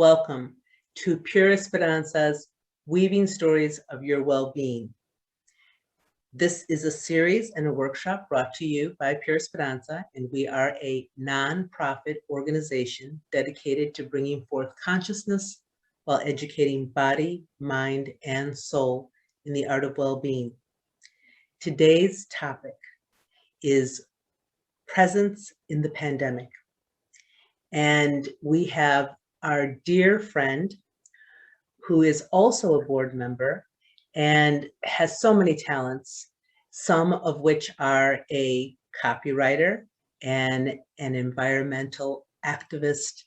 Welcome to PureEsperanza's Weaving Stories of Your Well-Being. This is a series and a workshop brought to you by PureEsperanza, and we are a non-profit organization dedicated to bringing forth consciousness while educating body, mind, and soul in the art of well-being. Today's topic is presence in the pandemic. And we have our dear friend who is also a board member and has so many talents, some of which are a copywriter and an environmental activist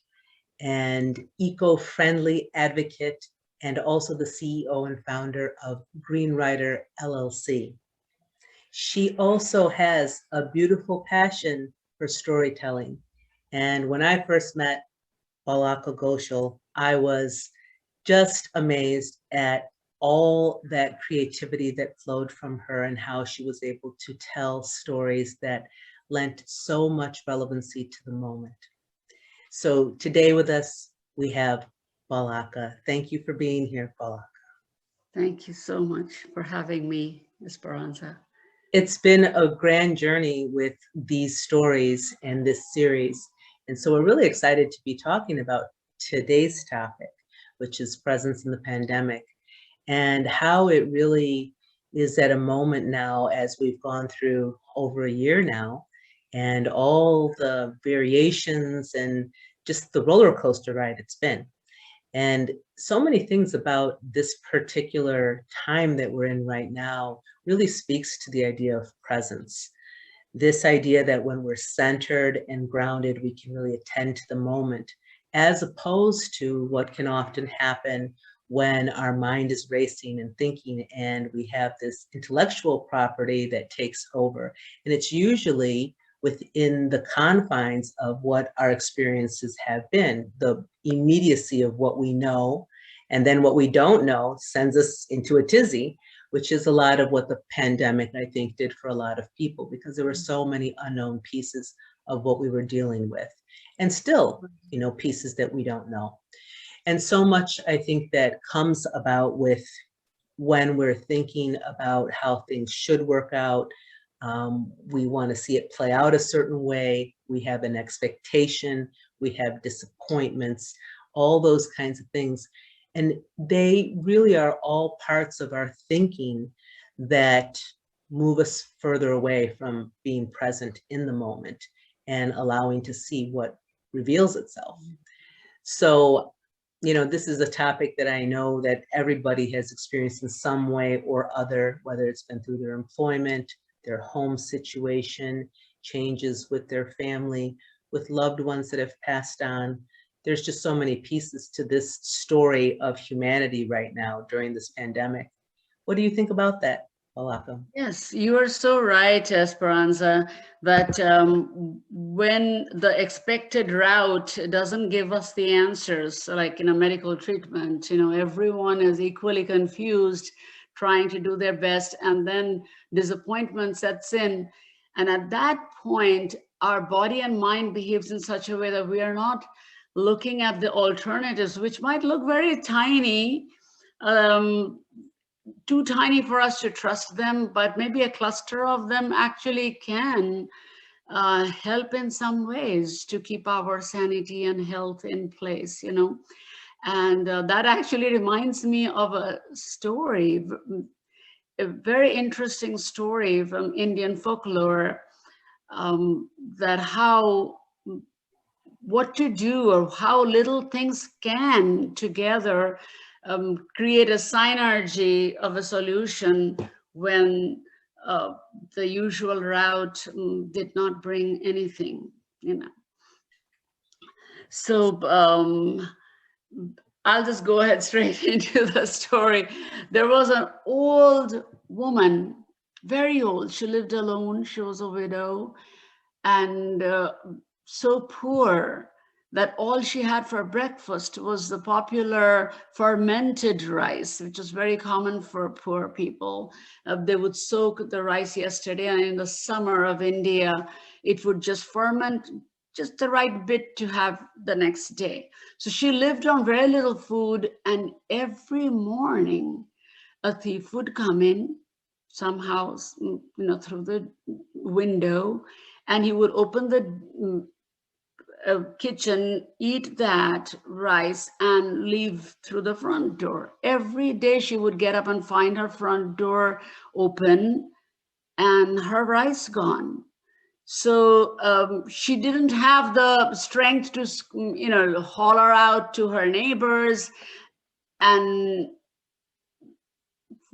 and eco-friendly advocate, and also the CEO and founder of Greenwriter LLC. She also has a beautiful passion for storytelling. And when I first met Balaka Ghosal, I was just amazed at all that creativity that flowed from her and how she was able to tell stories that lent so much relevancy to the moment. So today with us, we have Balaka. Thank you for being here, Balaka. Thank you so much for having me, Esperanza. It's been a grand journey with these stories and this series. And so we're really excited to be talking about today's topic, which is presence in the pandemic, and how it really is at a moment now as we've gone through over a year now, and all the variations and just the roller coaster ride it's been. And so many things about this particular time that we're in right now really speaks to the idea of presence. This idea that when we're centered and grounded, we can really attend to the moment, as opposed to what can often happen when our mind is racing and thinking and we have this intellectual property that takes over. And it's usually within the confines of what our experiences have been, the immediacy of what we know, and then what we don't know sends us into a tizzy, which is a lot of what the pandemic, I think, did for a lot of people, because there were so many unknown pieces of what we were dealing with, and still, pieces that we don't know. And so much, I think, that comes about with when we're thinking about how things should work out. We want to see it play out a certain way. We have an expectation, we have disappointments, all those kinds of things. And they really are all parts of our thinking that move us further away from being present in the moment and allowing to see what reveals itself. So, this is a topic that I know that everybody has experienced in some way or other, whether it's been through their employment, their home situation, changes with their family, with loved ones that have passed on. There's just so many pieces to this story of humanity right now during this pandemic. What do you think about that, Balaka? Yes, you are so right, Esperanza, that when the expected route doesn't give us the answers, like in a medical treatment, everyone is equally confused, trying to do their best, and then disappointment sets in. And at that point, our body and mind behaves in such a way that we are not looking at the alternatives, which might look very tiny, too tiny for us to trust them, but maybe a cluster of them actually can help in some ways to keep our sanity and health in place, And that actually reminds me of a story, a very interesting story from Indian folklore, that what to do or how little things can together create a synergy of a solution when the usual route did not bring anything, So I'll just go ahead straight into the story. There was an old woman, very old. She lived alone. She was a widow, and so poor that all she had for breakfast was the popular fermented rice, which is very common for poor people. They would soak the rice yesterday, and in the summer of India, it would just ferment just the right bit to have the next day. So she lived on very little food, and every morning a thief would come in somehow, through the window, and he would open the kitchen, eat that rice, and leave through the front door. Every day she would get up and find her front door open and her rice gone. So she didn't have the strength to, holler out to her neighbors. And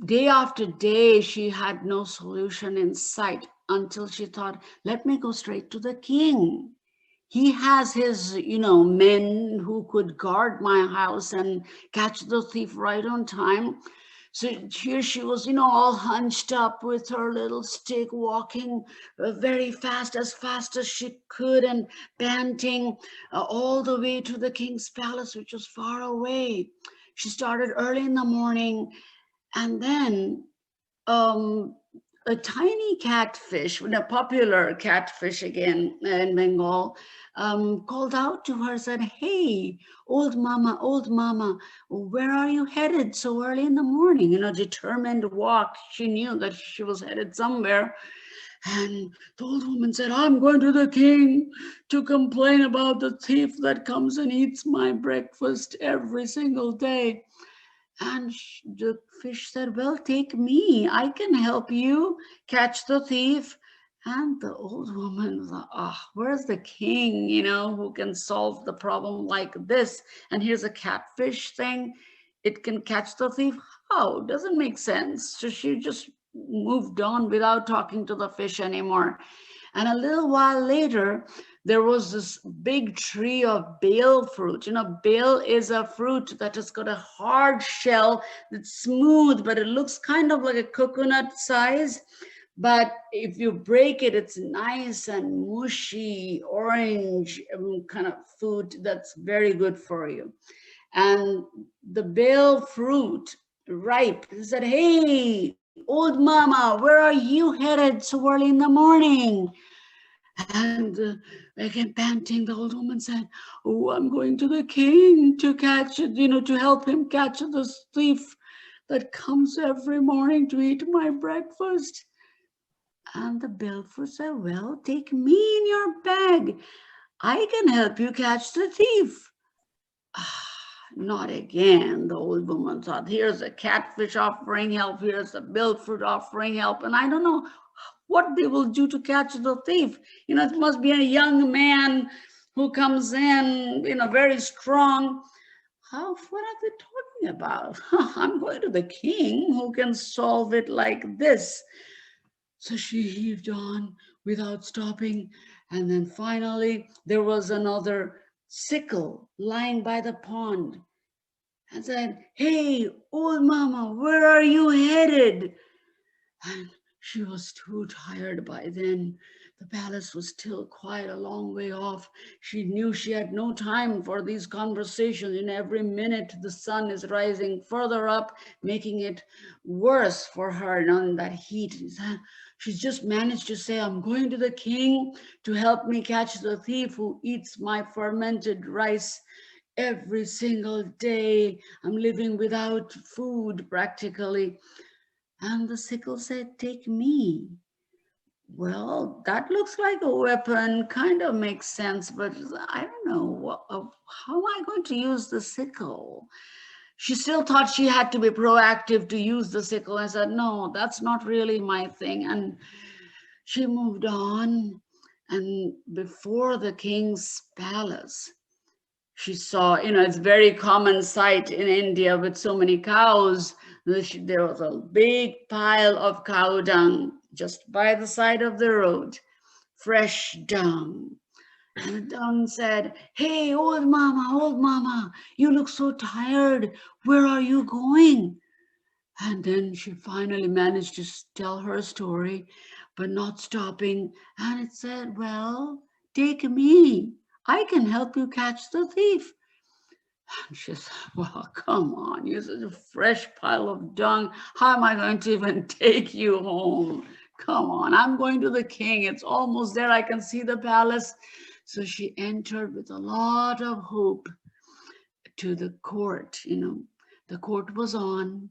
day after day, she had no solution in sight until she thought, let me go straight to the king. He has his, men who could guard my house and catch the thief right on time. So here she was, all hunched up with her little stick, walking very fast as she could, and panting all the way to the king's palace, which was far away. She started early in the morning, and then a tiny catfish, a popular catfish again in Bengal, called out to her, said, hey, old mama, where are you headed so early in the morning? Determined walk. She knew that she was headed somewhere. And the old woman said, I'm going to the king to complain about the thief that comes and eats my breakfast every single day. And the fish said, well, take me. I can help you catch the thief. And the old woman thought, where's the king, who can solve the problem like this? And here's a catfish thing. It can catch the thief. How? Doesn't make sense. So she just moved on without talking to the fish anymore. And a little while later, there was this big tree of bale fruit. Bale is a fruit that has got a hard shell that's smooth, but it looks kind of like a coconut size. But if you break it, it's nice and mushy, orange kind of food that's very good for you. And the bale fruit, ripe, said, hey, old mama, where are you headed so early in the morning? And again, panting, the old woman said, oh, I'm going to the king to catch it, to help him catch this thief that comes every morning to eat my breakfast. And the bellfoot said, well, take me in your bag. I can help you catch the thief. Not again, the old woman thought. Here's a catfish offering help, here's a bellfoot offering help, and I don't know what they will do to catch the thief. It must be a young man who comes in, very strong. What are they talking about? I'm going to the king who can solve it like this. So she heaved on without stopping. And then finally, there was another sickle lying by the pond, and said, hey, old mama, where are you headed? And she was too tired by then. The palace was still quite a long way off. She knew she had no time for these conversations. In every minute, the sun is rising further up, making it worse for her in that heat. She's just managed to say, I'm going to the king to help me catch the thief who eats my fermented rice every single day. I'm living without food practically. And the sickle said, take me. Well, that looks like a weapon, kind of makes sense, but I don't know, how am I going to use the sickle? She still thought she had to be proactive to use the sickle. I said, no, that's not really my thing. And she moved on. And before the king's palace, she saw, it's a very common sight in India with so many cows. There was a big pile of cow dung just by the side of the road, fresh dung. And the dung said, hey, old mama, you look so tired. Where are you going? And then she finally managed to tell her story, but not stopping. And it said, well, take me. I can help you catch the thief. And she said, well, come on, you're such a fresh pile of dung. How am I going to even take you home? Come on, I'm going to the king. It's almost there. I can see the palace. So she entered with a lot of hope to the court. The court was on,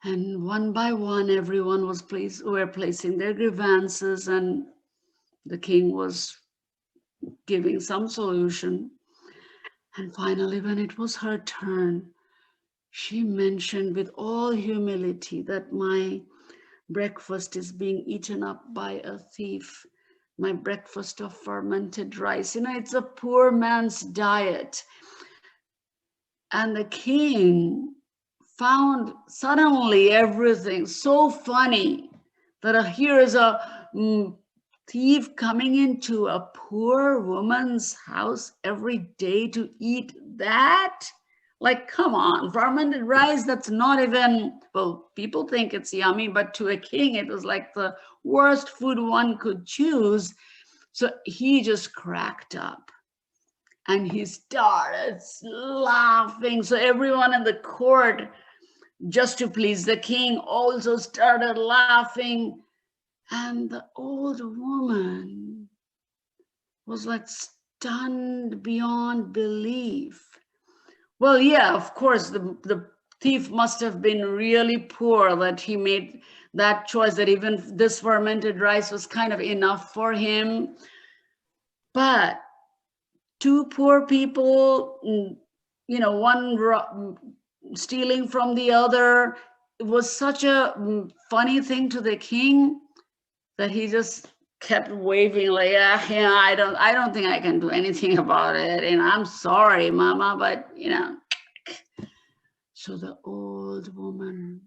and one by one, everyone were placing their grievances, and the king was giving some solution. And finally, when it was her turn, she mentioned with all humility that my breakfast is being eaten up by a thief. My breakfast of fermented rice. It's a poor man's diet. And the king found suddenly everything so funny that here is a thief coming into a poor woman's house every day to eat that. Like, come on, fermented rice, that's not even, well, people think it's yummy, but to a king, it was like the worst food one could choose. So he just cracked up and he started laughing. So everyone in the court, just to please the king, also started laughing. And the old woman was like stunned beyond belief. Well, yeah, of course, the thief must have been really poor that he made that choice, that even this fermented rice was kind of enough for him. But two poor people, one stealing from the other, it was such a funny thing to the king that he just kept waving like, I don't think I can do anything about it. And I'm sorry, Mama, but So the old woman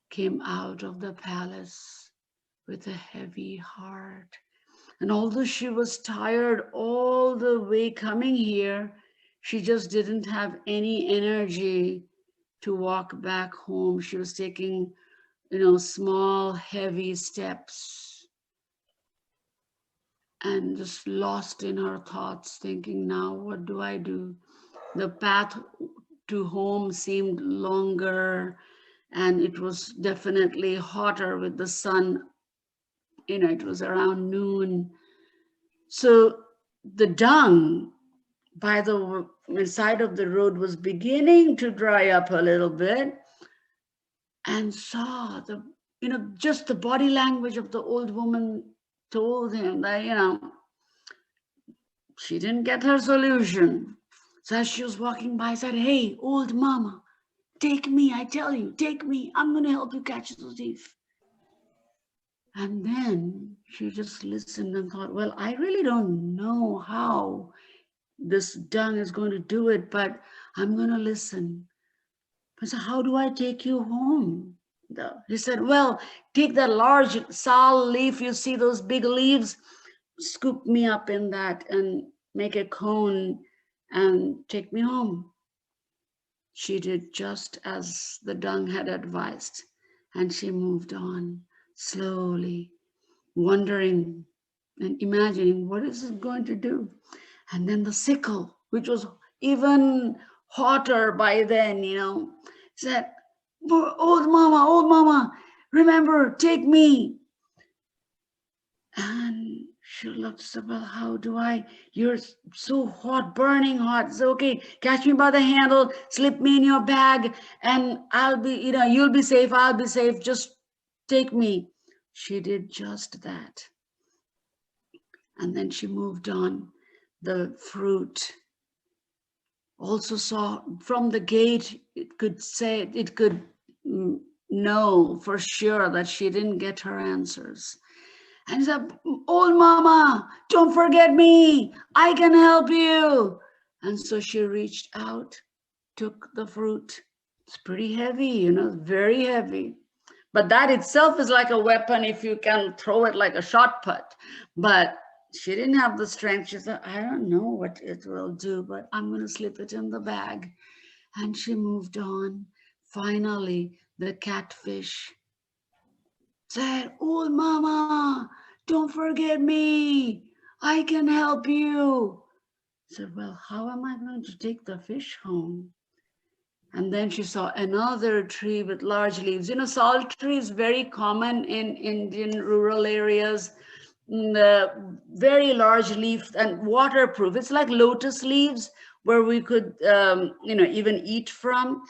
came out of the palace with a heavy heart. And although she was tired all the way coming here, she just didn't have any energy to walk back home. She was taking, small, heavy steps and just lost in her thoughts, thinking, now what do I do? The path to home seemed longer, and it was definitely hotter with the sun. It was around noon. So the dung by the side of the road was beginning to dry up a little bit, and saw just the body language of the old woman told him that, she didn't get her solution. So as she was walking by, I said, hey, old mama, take me, I tell you, take me. I'm going to help you catch the thief. And then she just listened and thought, well, I really don't know how this dung is going to do it, but I'm going to listen. I said, how do I take you home? He said, well, take that large sal leaf. You see those big leaves? Scoop me up in that and make a cone and take me home. She did just as the dung had advised, and she moved on slowly, wondering and imagining what is it going to do. And then the sickle, which was even hotter by then, said, old mama, remember, take me. And she looked, said, well, how do I? You're so hot, burning hot. So, okay, catch me by the handle, slip me in your bag, and I'll be, you'll be safe, I'll be safe. Just take me. She did just that. And then she moved on. The fruit also saw from the gate, it could know for sure that she didn't get her answers. And said, old mama, don't forget me. I can help you. And so she reached out, took the fruit. It's pretty heavy, very heavy. But that itself is like a weapon if you can throw it like a shot put. But she didn't have the strength. She said, I don't know what it will do, but I'm going to slip it in the bag. And she moved on. Finally, the catfish said, old mama, don't forget me. I can help you. I said, well, how am I going to take the fish home? And then she saw another tree with large leaves. Salt tree is very common in Indian rural areas. very large leaf and waterproof. It's like lotus leaves where we could, even eat from.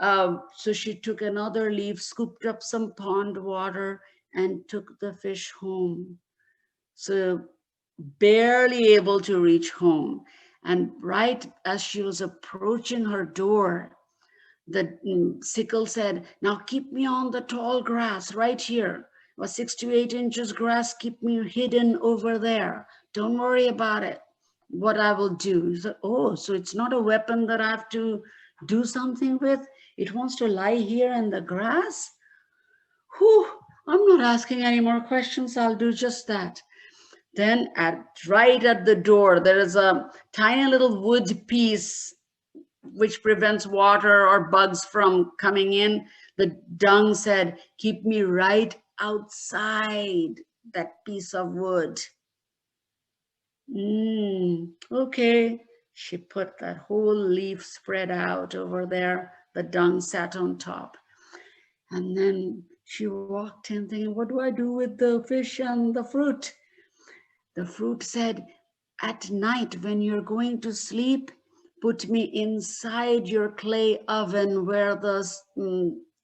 So she took another leaf, scooped up some pond water, and took the fish home. So barely able to reach home. And right as she was approaching her door, the sickle said, "Now keep me on the tall grass right here. Or 6 to 8 inches grass, keep me hidden over there. Don't worry about it. What I will do." He said, "Oh, so it's not a weapon that I have to do something with. It wants to lie here in the grass? Whew, I'm not asking any more questions. I'll do just that." Then right at the door, there is a tiny little wood piece which prevents water or bugs from coming in. The dung said, "Keep me right outside that piece of wood." Okay. She put that whole leaf spread out over there. The dung sat on top. And then she walked in thinking, what do I do with the fish and the fruit? The fruit said, "At night when you're going to sleep, put me inside your clay oven where the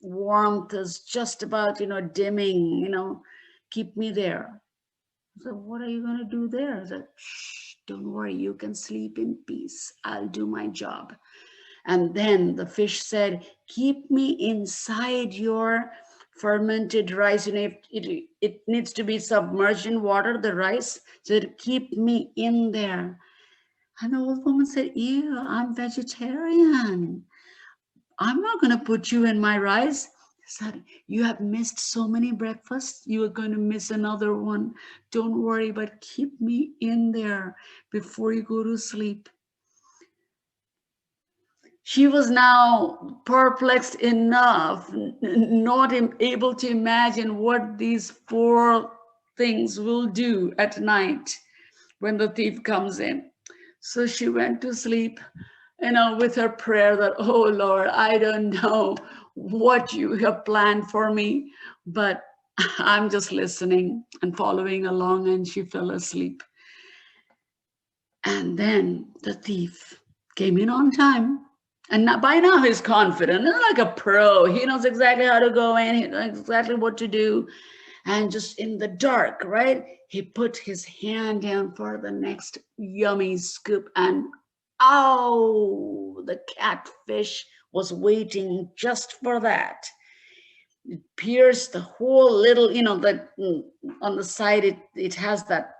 warmth is just about, dimming, keep me there." So what are you going to do there? I said, "Shh, don't worry, you can sleep in peace. I'll do my job." And then the fish said, "Keep me inside your fermented rice." It needs to be submerged in water, the rice. So "Keep me in there." And the old woman said, "Ew, I'm vegetarian. I'm not going to put you in my rice." He said, "You have missed so many breakfasts. You are going to miss another one. Don't worry, but keep me in there before you go to sleep." She was now perplexed enough, not able to imagine what these four things will do at night when the thief comes in. So she went to sleep, with her prayer that, "Oh Lord, I don't know what you have planned for me, but I'm just listening and following along." And she fell asleep. And then the thief came in on time. And by now he's confident, like a pro. He knows exactly how to go in. He knows exactly what to do. And just in the dark, right? He put his hand down for the next yummy scoop. And oh, the catfish was waiting just for that. It pierced the whole little, on the side, it has that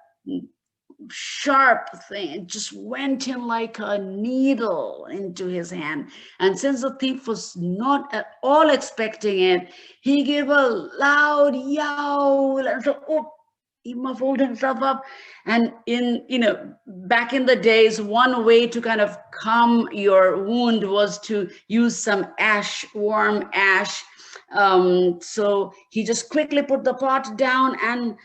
sharp thing. It just went in like a needle into his hand. And since the thief was not at all expecting it, he gave a loud yowl, and so, oh, he muffled himself up. And back in the days, one way to kind of calm your wound was to use some ash, warm ash. So he just quickly put the pot down and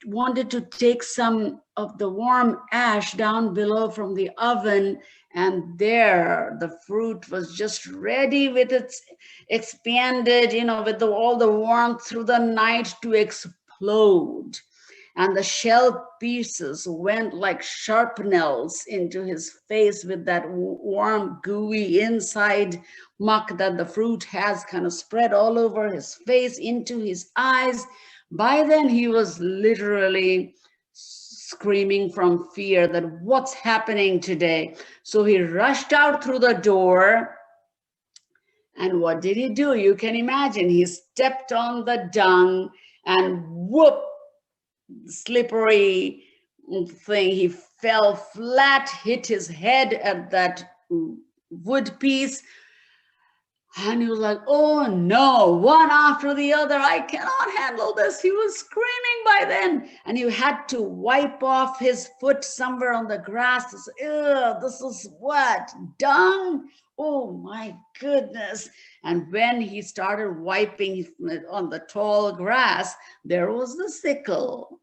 wanted to take some of the warm ash down below from the oven, and there the fruit was just ready with its expanded, with all the warmth through the night to explode. And the shell pieces went like sharpnels into his face with that warm, gooey inside muck that the fruit has kind of spread all over his face, into his eyes. By then, he was literally screaming from fear that what's happening today? So he rushed out through the door. And what did he do? You can imagine. He stepped on the dung and whoop, slippery thing. He fell flat, hit his head at that wood piece. And he was like, "Oh no, one after the other. I cannot handle this." He was screaming by then. And he had to wipe off his foot somewhere on the grass. Ew, this is what? Dung? Oh my goodness. And when he started wiping on the tall grass, there was the sickle.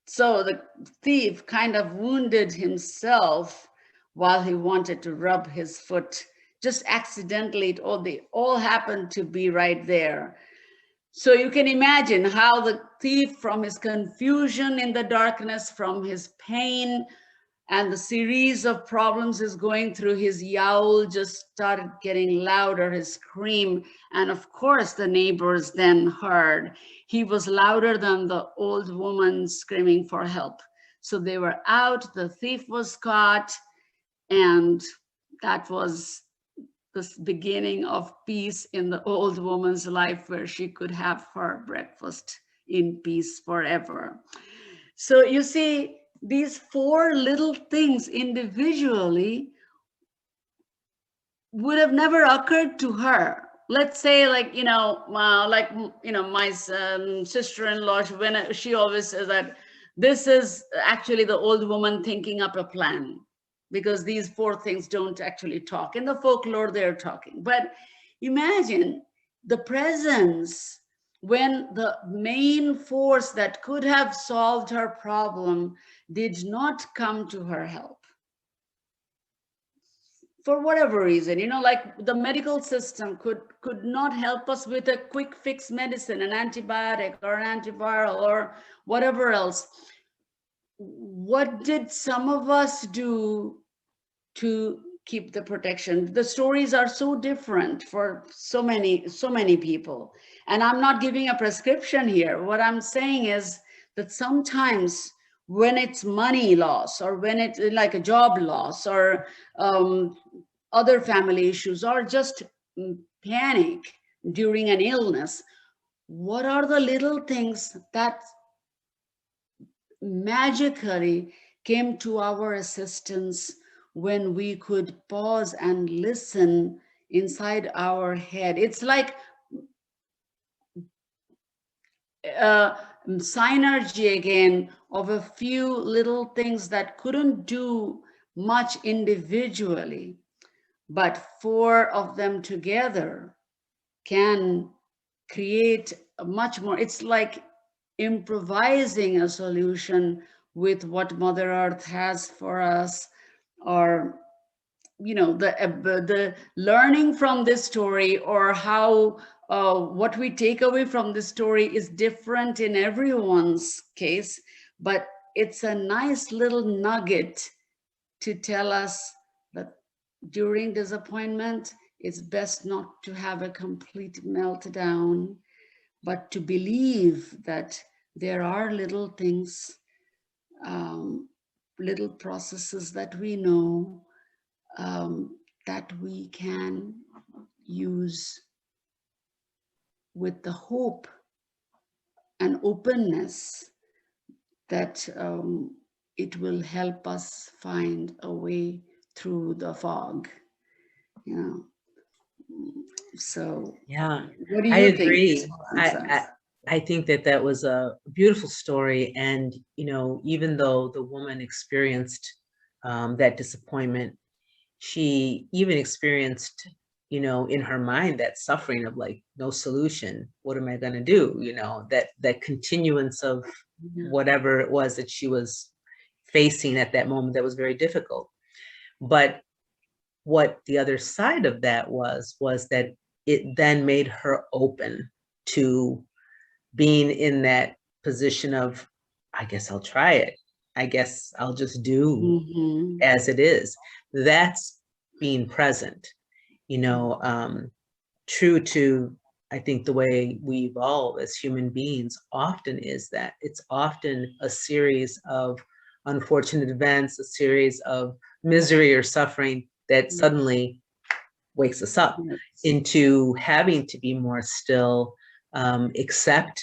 So the thief kind of wounded himself while he wanted to rub his foot. Just accidentally, they all happened to be right there. So you can imagine how the thief, from his confusion in the darkness, from his pain, and the series of problems is going through, his yowl just started getting louder, his scream. And of course, the neighbors then heard. He was louder than the old woman screaming for help. So they were out, the thief was caught, and that was the beginning of peace in the old woman's life, where she could have her breakfast in peace forever. So you see, these four little things individually would have never occurred to her. Let's say, like, my sister-in-law, when she always says that this is actually the old woman thinking up a plan, because these four things don't actually talk. In the folklore, they're talking. But imagine the presence when the main force that could have solved her problem did not come to her help. For whatever reason, like the medical system could not help us with a quick fix medicine, an antibiotic or an antiviral or whatever else. What did some of us do to keep the protection? The stories are so different for so many people. And I'm not giving a prescription here. What I'm saying is that sometimes when it's money loss, or when it's like a job loss, or other family issues, or just panic during an illness, what are the little things that magically came to our assistance when we could pause and listen inside our head? It's like synergy again of a few little things that couldn't do much individually, but four of them together can create a much more. It's like improvising a solution with what Mother Earth has for us, or the learning from this story, or how what we take away from this story is different in everyone's case, but it's a nice little nugget to tell us that during disappointment, it's best not to have a complete meltdown, but to believe that there are little things, little processes that we know, that we can use with the hope and openness that it will help us find a way through the fog. So Yeah, what do I you agree. think? I think that was a beautiful story. And, even though the woman experienced that disappointment, she even experienced, in her mind, that suffering of like, no solution. What am I going to do? That continuance of whatever it was that she was facing at that moment that was very difficult. But what the other side of that was that it then made her open to being in that position of, I guess I'll try it. I guess I'll just do as it is. That's being present, true to, I think, the way we evolve as human beings often is that it's often a series of unfortunate events, a series of misery or suffering that suddenly wakes us up into having to be more still, accept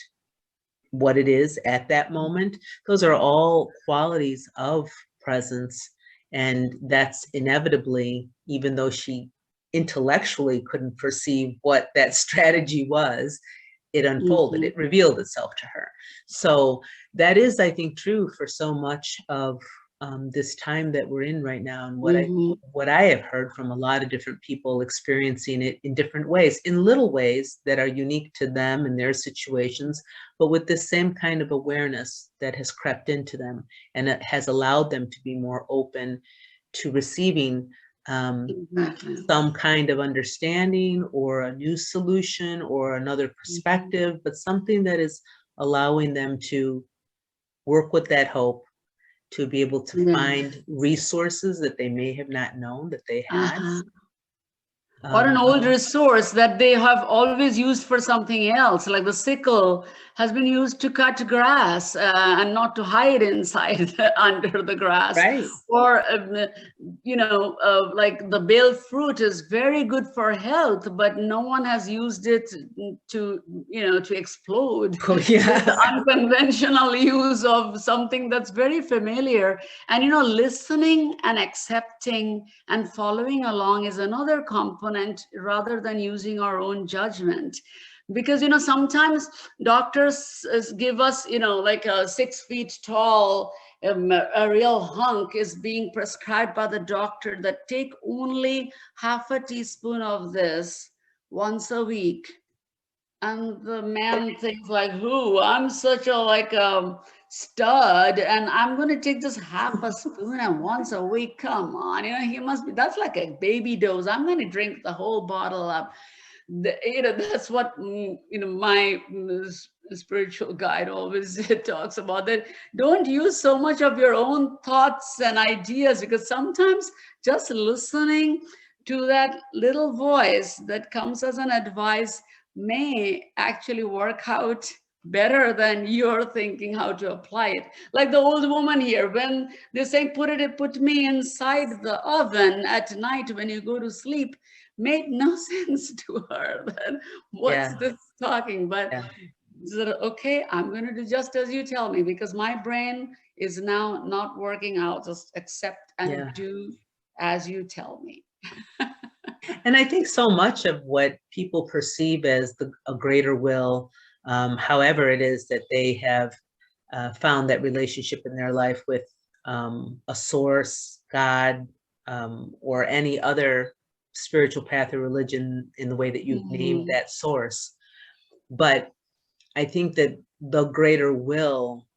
what it is at that moment. Those are all qualities of presence. And that's inevitably, even though she intellectually couldn't perceive what that strategy was, it unfolded, it revealed itself to her. So that is, I think, true for so much of this time that we're in right now. And what I have heard from a lot of different people experiencing it in different ways, in little ways that are unique to them and their situations, but with the same kind of awareness that has crept into them, and it has allowed them to be more open to receiving Exactly. some kind of understanding or a new solution or another perspective, but something that is allowing them to work with that hope, to be able to Yeah. find resources that they may have not known that they had. Or an old resource that they have always used for something else, like the sickle has been used to cut grass and not to hide inside under the grass. Right. Or, like the bale fruit is very good for health, but no one has used it to, to explode. Oh, yes. The unconventional use of something that's very familiar. And, listening and accepting and following along is another component rather than using our own judgment. Because, sometimes doctors give us, like a 6 feet tall, a real hunk is being prescribed by the doctor that take only half a teaspoon of this once a week. And the man thinks like, who? I'm such a stud, and I'm going to take just half a spoon and once a week. Come on, he must be, that's like a baby dose. I'm going to drink the whole bottle up. That's what, my spiritual guide always talks about, that don't use so much of your own thoughts and ideas, because sometimes just listening to that little voice that comes as an advice may actually work out better than you're thinking how to apply it. Like the old woman here, when they're saying, put me inside the oven at night when you go to sleep, made no sense to her. Then what's this talking? But okay, I'm going to do just as you tell me, because my brain is now not working out. Just accept and do as you tell me. And I think so much of what people perceive as a greater will, however it is that they have found that relationship in their life with a source, God, or any other spiritual path or religion in the way that you've named that source. But I think that the greater will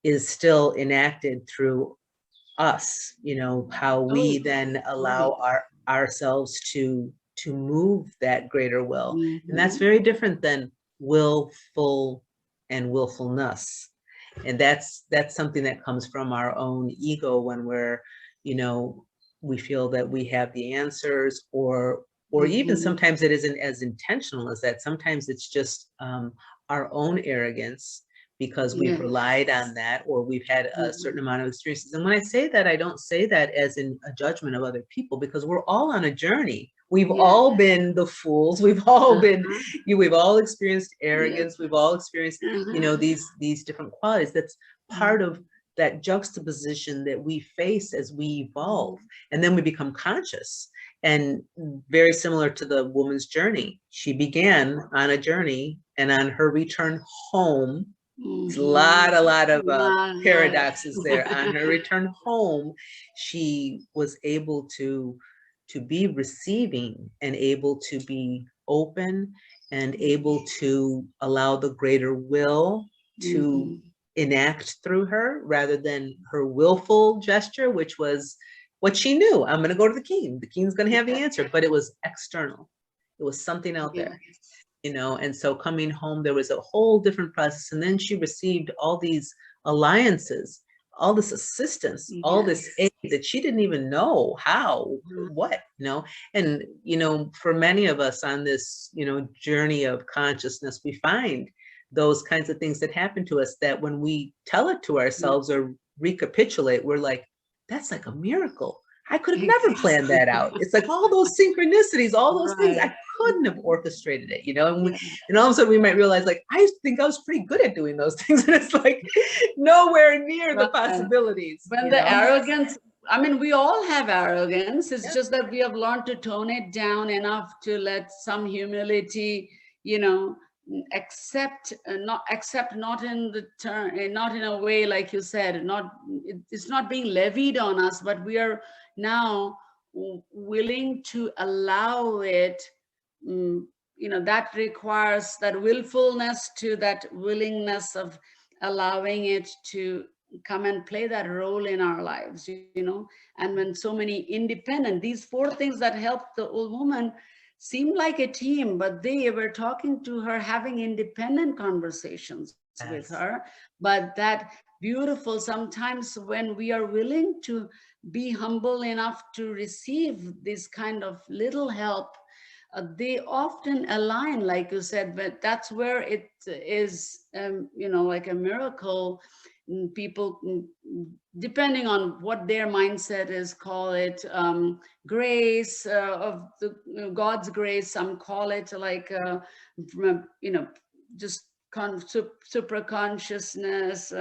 is still enacted through us, how we then allow ourselves to move that greater will. And that's very different than willful and willfulness. And that's something that comes from our own ego when we're, we feel that we have the answers, or even sometimes it isn't as intentional as that. Sometimes it's just our own arrogance, because we've relied on that, or we've had a certain amount of experiences. And when I say that, I don't say that as in a judgment of other people, because we're all on a journey. We've all been the fools. We've all been, we've all experienced arrogance. We've all experienced, these different qualities. That's part of that juxtaposition that we face as we evolve. And then we become conscious. And very similar to the woman's journey, she began on a journey, and on her return home, a lot of paradoxes there. On her return home, she was able to be receiving and able to be open and able to allow the greater will to enact through her, rather than her willful gesture, which was what she knew. I'm going to go to the king. The king's going to have the answer, but it was external. It was something out there. And so coming home, there was a whole different process. And then she received all these alliances, all this assistance, all this aid that she didn't even know how, what, and, for many of us on this, journey of consciousness, we find those kinds of things that happen to us that when we tell it to ourselves or recapitulate, we're like, that's like a miracle. I could have never planned that out. It's like all those synchronicities, all those things, I couldn't have orchestrated it, and all of a sudden we might realize, like, I think I was pretty good at doing those things. And it's like nowhere near the possibilities. When the arrogance, I mean, we all have arrogance. It's just that we have learned to tone it down enough to let some humility, accept, not in the turn, not in a way, like you said, it's not being levied on us, but we are now willing to allow it. That requires that willfulness to that willingness of allowing it to come and play that role in our lives, you know. And when so many independent, these four things that helped the old woman seemed like a team, but they were talking to her, having independent conversations with Yes. her. But that beautiful, sometimes when we are willing to be humble enough to receive this kind of little help, they often align, like you said, but that's where it is, you know, like a miracle. People, depending on what their mindset is, call it grace of the God's grace. Some call it like, you know, just super consciousness,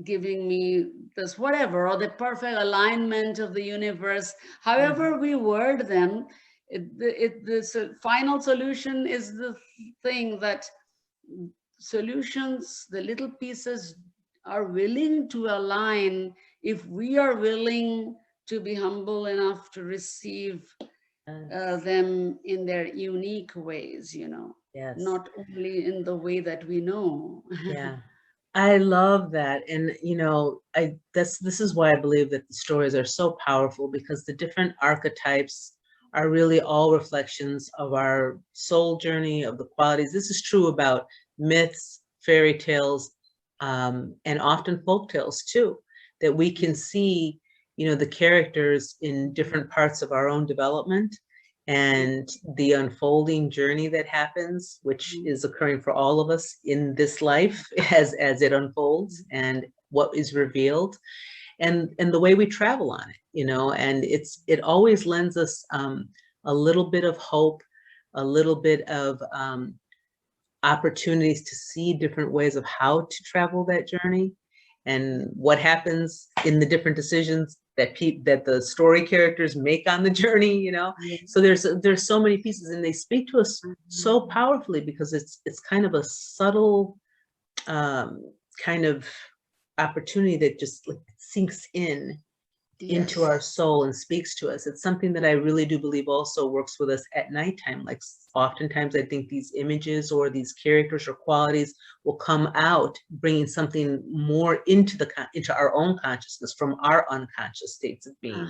giving me this whatever, or the perfect alignment of the universe. However we word them, the final solution is the thing that solutions, the little pieces are willing to align if we are willing to be humble enough to receive them in their unique ways, you know, Yes. not only in the way that we know. Yeah. I love that. And you know, this is why I believe that the stories are so powerful, because the different archetypes are really all reflections of our soul journey, of the qualities. This is true about myths, fairy tales, and often folk tales too, that we can see, you know, the characters in different parts of our own development and the unfolding journey that happens, which is occurring for all of us in this life as it unfolds, and what is revealed, and the way we travel on it, you know. And it always lends us a little bit of hope, a little bit of opportunities to see different ways of how to travel that journey, and what happens in the different decisions that the story characters make on the journey, you know. So there's so many pieces, and they speak to us so powerfully, because it's kind of a subtle kind of opportunity that just like sinks in into our soul and speaks to us. It's something that I really do believe also works with us at nighttime. Like oftentimes I think these images or these characters or qualities will come out, bringing something more into our own consciousness from our unconscious states of being.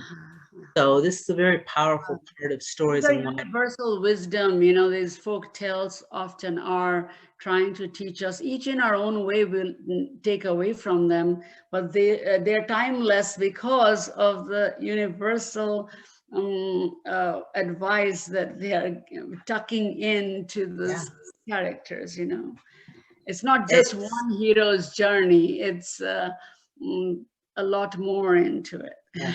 So this is a very powerful part of stories. The universal wisdom, you know, these folk tales often are trying to teach us, each in our own way will take away from them, but they're timeless because of the universal advice that they are tucking into these characters, you know. It's not just one hero's journey, it's a lot more into it. Yeah.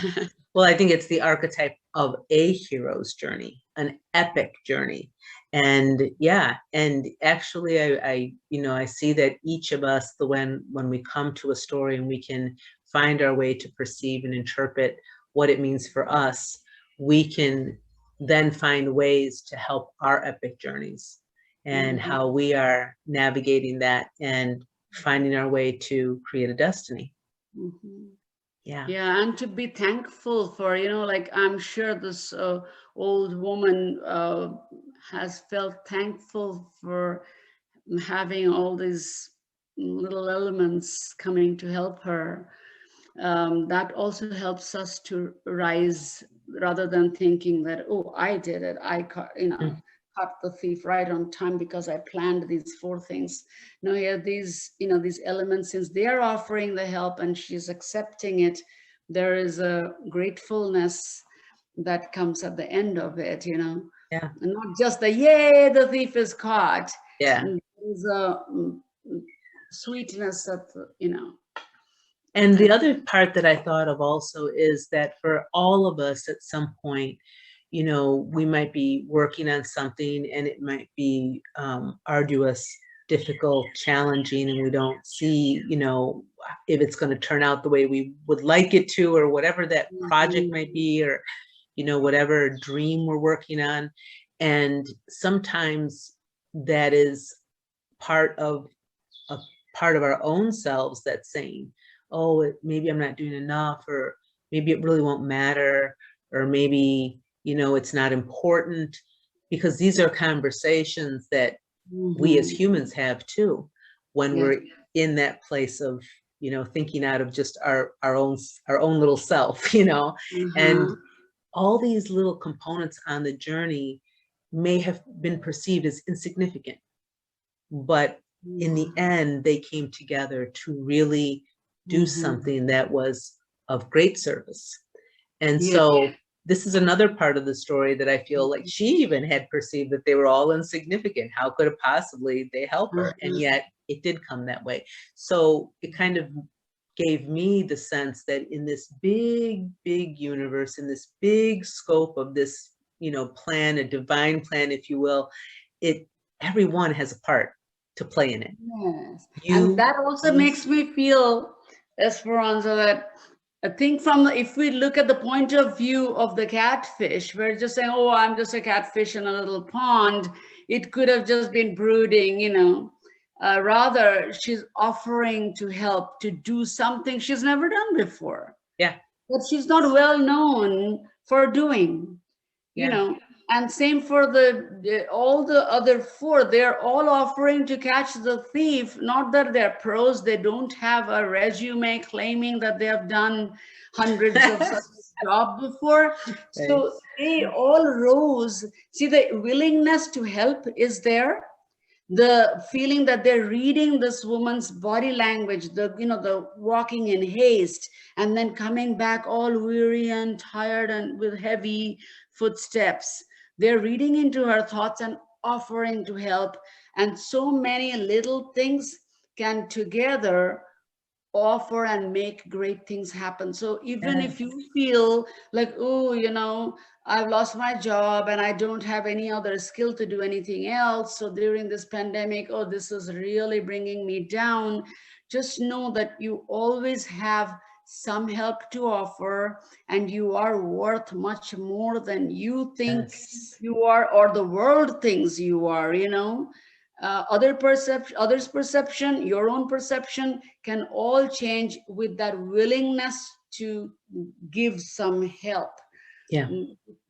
Well, I think it's the archetype of a hero's journey, an epic journey. And yeah, and actually I see that each of us, when we come to a story and we can find our way to perceive and interpret what it means for us, we can then find ways to help our epic journeys and how we are navigating that and finding our way to create a destiny. Yeah, and to be thankful for, you know, like I'm sure this old woman has felt thankful for having all these little elements coming to help her. That also helps us to rise, rather than thinking that, oh, I did it, I caught the thief right on time because I planned these four things. No, here these elements, since they are offering the help and she's accepting it, there is a gratefulness that comes at the end of it, you know. Yeah. And not just the yay, the thief is caught. Yeah. There's a sweetness at you know. And the other part that I thought of also is that for all of us at some point, you know, we might be working on something and it might be arduous, difficult, challenging, and we don't see, you know, if it's going to turn out the way we would like it to, or whatever that project might be, or, you know, whatever dream we're working on. And sometimes that is part of our own selves that's saying, oh, maybe I'm not doing enough, or maybe it really won't matter, or maybe, you know, it's not important, because these are conversations that we as humans have too, when we're in that place of you know, thinking out of just our own little self, you know, and all these little components on the journey may have been perceived as insignificant, but in the end, they came together to really do something that was of great service. And so this is another part of the story that I feel like she even had perceived that they were all insignificant. How could it possibly they help her? And yet it did come that way. So it kind of gave me the sense that in this big, big universe, in this big scope of this, you know, plan, a divine plan, if you will, everyone has a part to play in it. Yes. And that also makes me feel, Esperanza, that I think if we look at the point of view of the catfish, we're just saying, oh, I'm just a catfish in a little pond. It could have just been brooding, you know. Rather, she's offering to help to do something she's never done before. Yeah. But she's not well known for doing, you know. And same for all the other four. They're all offering to catch the thief. Not that they're pros. They don't have a resume claiming that they have done hundreds of such jobs before. So they all rose. See, the willingness to help is there. The feeling that they're reading this woman's body language, the walking in haste, and then coming back all weary and tired and with heavy footsteps. They're reading into her thoughts and offering to help. And so many little things can together offer and make great things happen. So even if you feel like, oh, you know, I've lost my job and I don't have any other skill to do anything else. So during this pandemic, oh, this is really bringing me down. Just know that you always have some help to offer, and you are worth much more than you think you are, or the world thinks you are, you know. Others' perception, your own perception can all change with that willingness to give some help. Yeah.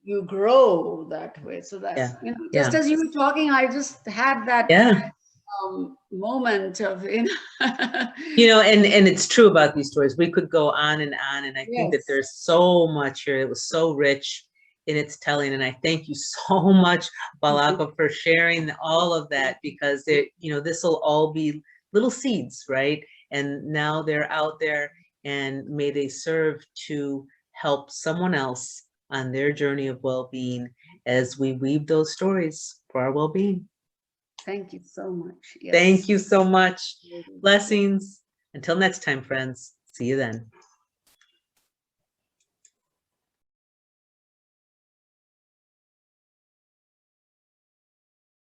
You grow that way. So that's, you know, just as you were talking, I just had that moment of, you know. You know, and it's true about these stories. We could go on, and I think that there's so much here. It was so rich in its telling, and I thank you so much, Balaka, for sharing all of that, because it, you know, this will all be little seeds, right? And now they're out there, and may they serve to help someone else on their journey of well-being as we weave those stories for our well-being. Thank you so much. Thank you so much. Blessings. Until next time, friends. See you then.